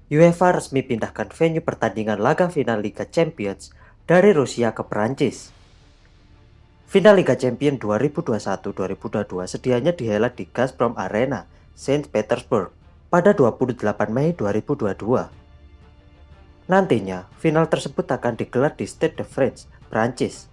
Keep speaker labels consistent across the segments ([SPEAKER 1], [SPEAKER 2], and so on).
[SPEAKER 1] UEFA resmi pindahkan venue pertandingan laga final Liga Champions dari Rusia ke Perancis. Final Liga Champions 2021-2022 sedianya dihelat di Gazprom Arena, Saint Petersburg pada 28 Mei 2022. Nantinya, final tersebut akan digelar di Stade de France, Prancis.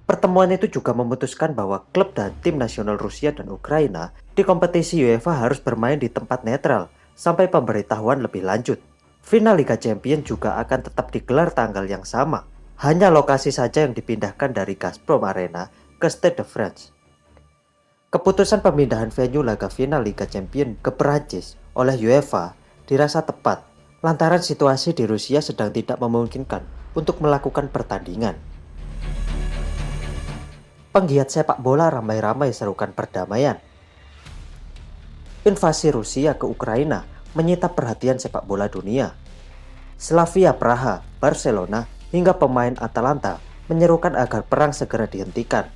[SPEAKER 1] Pertemuan itu juga memutuskan bahwa klub dan tim nasional Rusia dan Ukraina di kompetisi UEFA harus bermain di tempat netral sampai pemberitahuan lebih lanjut. Final Liga Champions juga akan tetap digelar tanggal yang sama. Hanya lokasi saja yang dipindahkan dari Gazprom Arena ke Stade de France. Keputusan pemindahan venue laga final Liga Champions ke Perancis oleh UEFA dirasa tepat lantaran situasi di Rusia sedang tidak memungkinkan untuk melakukan pertandingan. Penggiat sepak bola ramai-ramai serukan perdamaian. Invasi Rusia ke Ukraina menyita perhatian sepak bola dunia. Slavia Praha, Barcelona, hingga pemain Atalanta menyerukan agar perang segera dihentikan.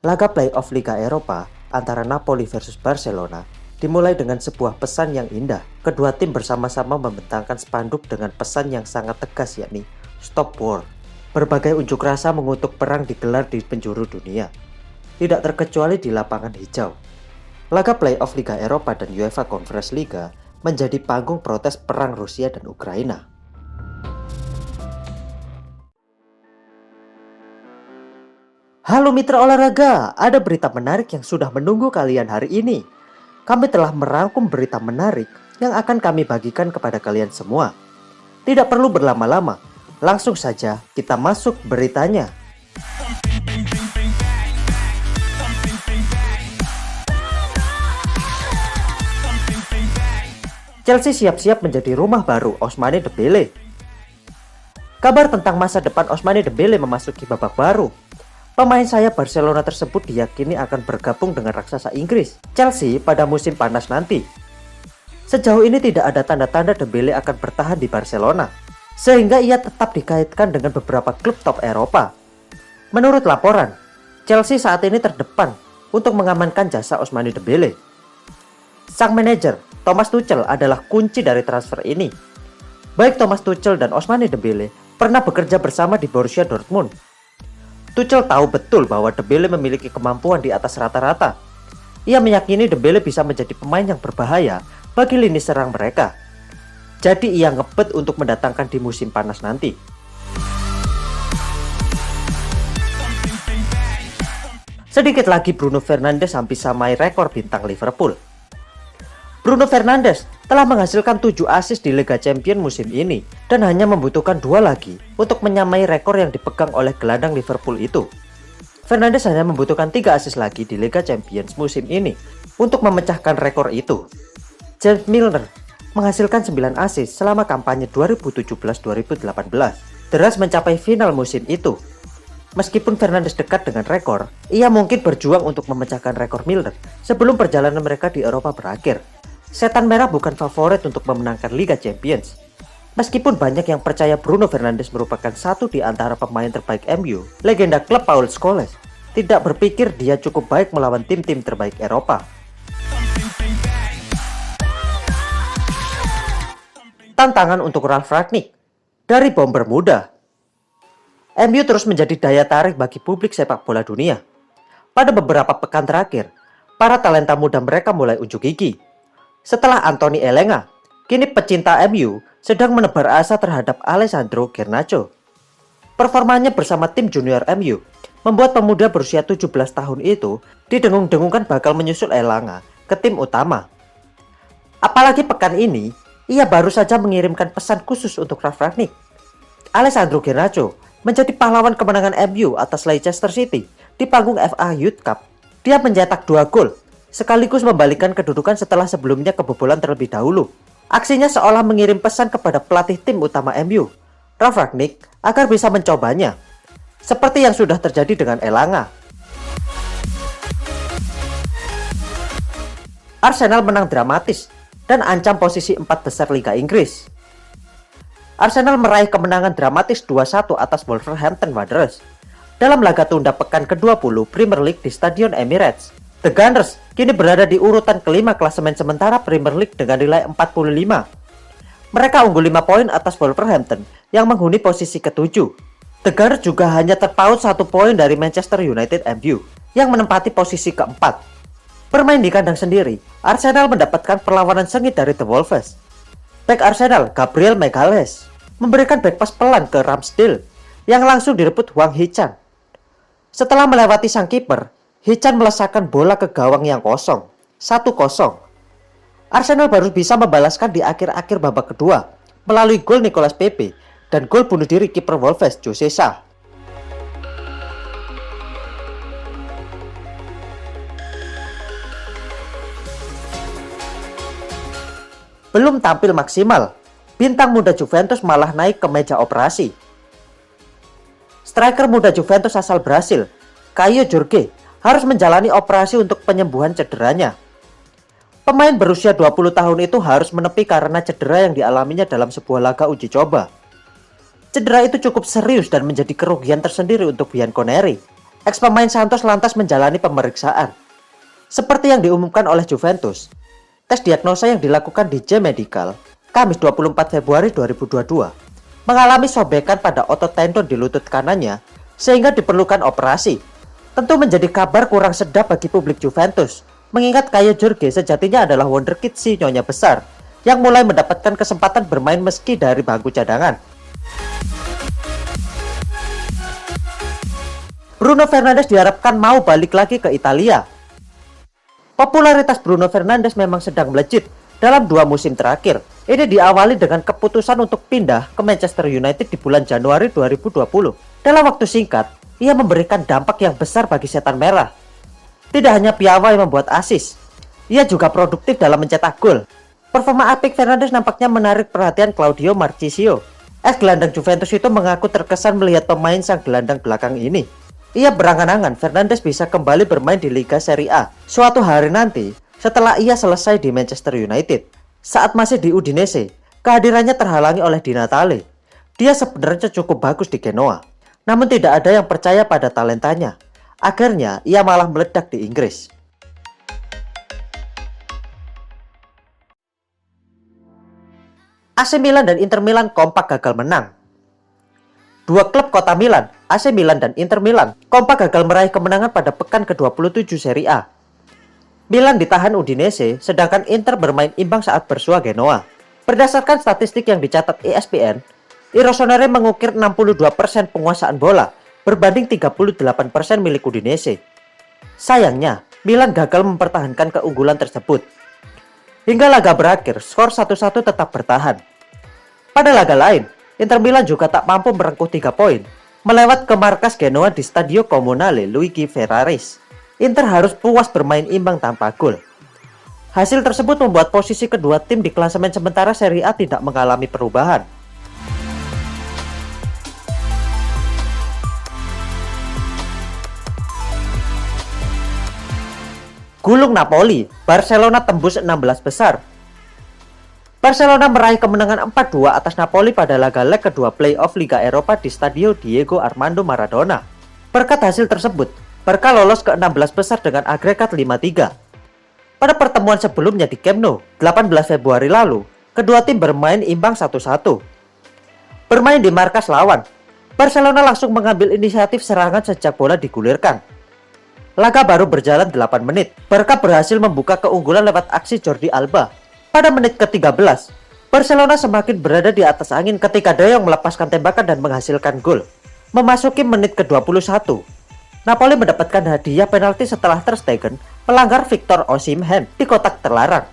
[SPEAKER 1] Laga playoff Liga Eropa antara Napoli versus Barcelona dimulai dengan sebuah pesan yang indah. Kedua tim bersama-sama membentangkan spanduk dengan pesan yang sangat tegas, yakni Stop War. Berbagai unjuk rasa mengutuk perang digelar di penjuru dunia, tidak terkecuali di lapangan hijau. Laga playoff Liga Eropa dan UEFA Conference Liga menjadi panggung protes perang Rusia dan Ukraina. Halo mitra olahraga, ada berita menarik yang sudah menunggu kalian hari ini. Kami telah merangkum berita menarik yang akan kami bagikan kepada kalian semua. Tidak perlu berlama-lama, langsung saja kita masuk beritanya. Chelsea siap-siap menjadi rumah baru Ousmane Dembele. Kabar tentang masa depan Ousmane Dembele memasuki babak baru. Pemain sayap Barcelona tersebut diyakini akan bergabung dengan raksasa Inggris, Chelsea, pada musim panas nanti. Sejauh ini tidak ada tanda-tanda Dembele akan bertahan di Barcelona, sehingga ia tetap dikaitkan dengan beberapa klub top Eropa. Menurut laporan, Chelsea saat ini terdepan untuk mengamankan jasa Ousmane Dembele. Sang manajer, Thomas Tuchel, adalah kunci dari transfer ini. Baik Thomas Tuchel dan Ousmane Dembele pernah bekerja bersama di Borussia Dortmund. Tuchel tahu betul bahwa Dembele memiliki kemampuan di atas rata-rata. Ia meyakini Dembele bisa menjadi pemain yang berbahaya bagi lini serang mereka. Jadi ia ngebet untuk mendatangkan di musim panas nanti. Sedikit lagi Bruno Fernandes hampir samai rekor bintang Liverpool. Bruno Fernandes telah menghasilkan 7 assist di Liga Champions musim ini dan hanya membutuhkan 2 lagi untuk menyamai rekor yang dipegang oleh gelandang Liverpool itu. Fernandes hanya membutuhkan 3 assist lagi di Liga Champions musim ini untuk memecahkan rekor itu. James Milner menghasilkan 9 assist selama kampanye 2017-2018. Deras mencapai final musim itu. Meskipun Fernandes dekat dengan rekor, ia mungkin berjuang untuk memecahkan rekor Milner sebelum perjalanan mereka di Eropa berakhir. Setan Merah bukan favorit untuk memenangkan Liga Champions. Meskipun banyak yang percaya Bruno Fernandes merupakan satu di antara pemain terbaik MU, legenda klub Paul Scholes tidak berpikir dia cukup baik melawan tim-tim terbaik Eropa. Tantangan untuk Ralf Rangnick dari bomber muda. MU terus menjadi daya tarik bagi publik sepak bola dunia. Pada beberapa pekan terakhir, para talenta muda mereka mulai unjuk gigi. Setelah Anthony Elanga, kini pecinta MU sedang menebar asa terhadap Alessandro Garnacho. Performanya bersama tim junior MU membuat pemuda berusia 17 tahun itu didengung-dengungkan bakal menyusul Elanga ke tim utama. Apalagi pekan ini, ia baru saja mengirimkan pesan khusus untuk Ralf Rangnick. Alessandro Garnacho menjadi pahlawan kemenangan MU atas Leicester City di panggung FA Youth Cup. Dia mencetak 2 gol, sekaligus membalikkan kedudukan setelah sebelumnya kebobolan terlebih dahulu. Aksinya seolah mengirim pesan kepada pelatih tim utama MU, Ralf Rangnick, agar bisa mencobanya. Seperti yang sudah terjadi dengan Elanga. Arsenal menang dramatis dan ancam posisi 4 besar Liga Inggris. Arsenal meraih kemenangan dramatis 2-1 atas Wolverhampton Wanderers dalam laga tunda pekan ke-20 Premier League di Stadion Emirates. The Gunners kini berada di urutan kelima klasemen sementara Premier League dengan nilai 45. Mereka unggul 5 poin atas Wolverhampton yang menghuni posisi ke-7. The Gunners juga hanya terpaut 1 poin dari Manchester United MU yang menempati posisi ke-4. Bermain di kandang sendiri, Arsenal mendapatkan perlawanan sengit dari The Wolves. Bek Arsenal, Gabriel Magalhaes, memberikan back pass pelan ke Ramsdale yang langsung direbut Hwang Hee-chan. Setelah melewati sang kiper, Hee-chan melesakkan bola ke gawang yang kosong, 1-0. Arsenal baru bisa membalaskan di akhir-akhir babak kedua melalui gol Nicolas Pepe dan gol bunuh diri kiper Wolves Jose Sa. Belum tampil maksimal, bintang muda Juventus malah naik ke meja operasi. Striker muda Juventus asal Brasil, Caio Jorge, harus menjalani operasi untuk penyembuhan cederanya. Pemain berusia 20 tahun itu harus menepi karena cedera yang dialaminya dalam sebuah laga uji coba. Cedera itu cukup serius dan menjadi kerugian tersendiri untuk Bianconeri. Ex-pemain Santos lantas menjalani pemeriksaan. Seperti yang diumumkan oleh Juventus, tes diagnosa yang dilakukan di J Medical, Kamis 24 Februari 2022, mengalami sobekan pada otot tendon di lutut kanannya sehingga diperlukan operasi. Tentu menjadi kabar kurang sedap bagi publik Juventus, mengingat Caio Jorge sejatinya adalah wonderkid si nyonya besar yang mulai mendapatkan kesempatan bermain meski dari bangku cadangan. Bruno Fernandes diharapkan mau balik lagi ke Italia. Popularitas Bruno Fernandes memang sedang melejit dalam 2 musim terakhir. Ini diawali dengan keputusan untuk pindah ke Manchester United di bulan Januari 2020. Dalam waktu singkat, ia memberikan dampak yang besar bagi setan merah. Tidak hanya piawai membuat assist, ia juga produktif dalam mencetak gol. Performa apik Fernandes nampaknya menarik perhatian Claudio Marchisio. Ex-gelandang Juventus itu mengaku terkesan melihat pemain sang gelandang belakang ini. Ia berangan-angan Fernandes bisa kembali bermain di Liga Serie A suatu hari nanti setelah ia selesai di Manchester United. Saat masih di Udinese, kehadirannya terhalangi oleh Di Natale. Dia sebenarnya cukup bagus di Genoa, namun tidak ada yang percaya pada talentanya. Akhirnya, ia malah meledak di Inggris. AC Milan dan Inter Milan kompak gagal menang. Dua klub kota Milan, AC Milan dan Inter Milan, kompak gagal meraih kemenangan pada pekan ke-27 Serie A. Milan ditahan Udinese, sedangkan Inter bermain imbang saat bersua Genoa. Berdasarkan statistik yang dicatat ESPN, I Rossoneri mengukir 62% penguasaan bola, berbanding 38% milik Udinese. Sayangnya, Milan gagal mempertahankan keunggulan tersebut. Hingga laga berakhir, skor 1-1 tetap bertahan. Pada laga lain, Inter Milan juga tak mampu merengkuh 3 poin, melewat ke markas Genoa di Stadio Comunale Luigi Ferraris. Inter harus puas bermain imbang tanpa gol. Hasil tersebut membuat posisi kedua tim di klasemen sementara Serie A tidak mengalami perubahan. Gulung Napoli, Barcelona tembus 16 besar. Barcelona meraih kemenangan 4-2 atas Napoli pada laga leg kedua playoff Liga Eropa di Stadio Diego Armando Maradona. Berkat hasil tersebut, Barca lolos ke 16 besar dengan agregat 5-3. Pada pertemuan sebelumnya di Camp Nou, 18 Februari lalu, kedua tim bermain imbang 1-1. Bermain di markas lawan, Barcelona langsung mengambil inisiatif serangan sejak bola digulirkan. Laga baru berjalan 8 menit, Barca berhasil membuka keunggulan lewat aksi Jordi Alba. Pada menit ke-13, Barcelona semakin berada di atas angin ketika De Jong melepaskan tembakan dan menghasilkan gol. Memasuki menit ke-21, Napoli mendapatkan hadiah penalti setelah Ter Stegen melanggar Victor Osimhen di kotak terlarang.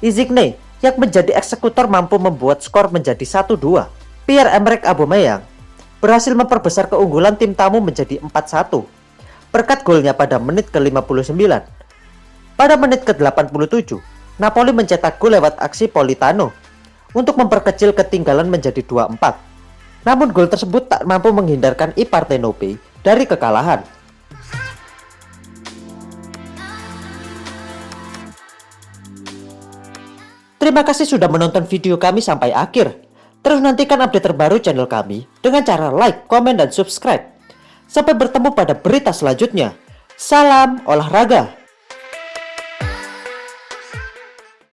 [SPEAKER 1] Insigne yang menjadi eksekutor mampu membuat skor menjadi 1-2. Pierre-Emerick Aubameyang berhasil memperbesar keunggulan tim tamu menjadi 4-1. Berkat golnya pada menit ke-59. Pada menit ke-87, Napoli mencetak gol lewat aksi Politano untuk memperkecil ketinggalan menjadi 2-4. Namun gol tersebut tak mampu menghindarkan I Partenope dari kekalahan. Terima kasih sudah menonton video kami sampai akhir. Terus nantikan update terbaru channel kami dengan cara like, komen, dan subscribe. Sampai bertemu pada berita selanjutnya. Salam olahraga.